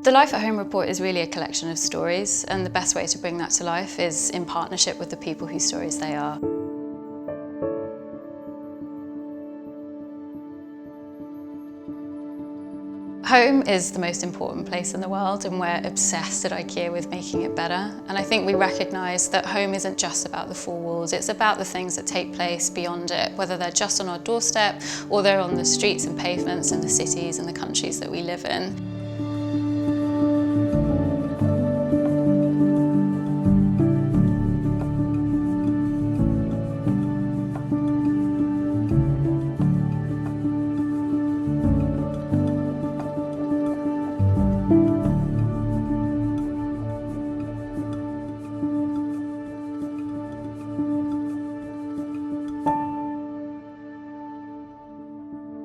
The Life at Home report is really a collection of stories, and the best way to bring that to life is in partnership with the people whose stories they are. Home is the most important place in the world, and we're obsessed at IKEA with making it better. And I think we recognise that home isn't just about the four walls, it's about the things that take place beyond it, whether they're just on our doorstep or they're on the streets and pavements in the cities and the countries that we live in.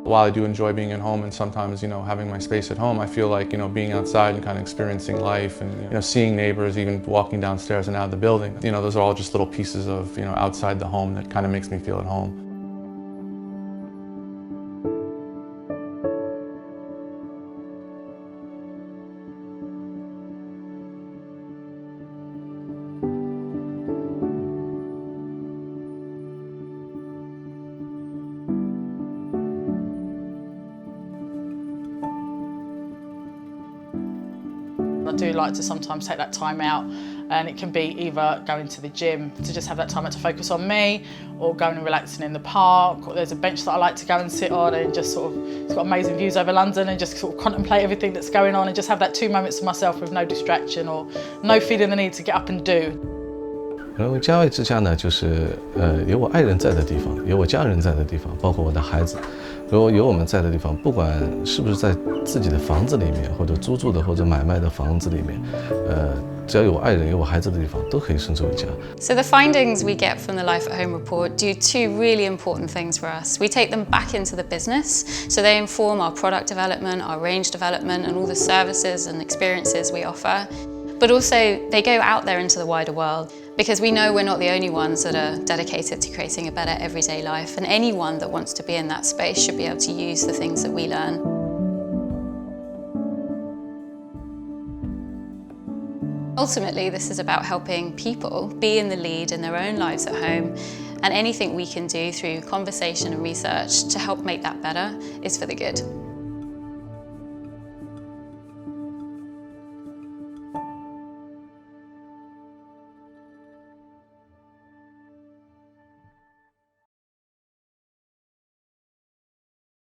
While I do enjoy being at home and sometimes, having my space at home, I feel like, being outside and kind of experiencing life and, seeing neighbors, even walking downstairs and out of the building, those are all just little pieces of, outside the home that kind of makes me feel at home. I do like to sometimes take that time out, and it can be either going to the gym to just have that time out to focus on me, or going and relaxing in the park, or there's a bench that I like to go and sit on and just it's got amazing views over London, and just sort of contemplate everything that's going on and just have that 2 moments to myself with no distraction or no feeling the need to get up and do. 然后家外之家呢，就是有我爱人在的地方，有我家人在的地方，包括我的孩子。如果有我们在的地方，不管是不是在自己的房子里面，或者租住的或者买卖的房子里面，只要有我爱人、有我孩子的地方，都可以称之为家。So the findings we get from the Life at Home report do two really important things for us. We take them back into the business, so they inform our product development, our range development, and all the services and experiences we offer. But also, they go out there into the wider world, because we know we're not the only ones that are dedicated to creating a better everyday life, and anyone that wants to be in that space should be able to use the things that we learn. Ultimately, this is about helping people be in the lead in their own lives at home, and anything we can do through conversation and research to help make that better is for the good.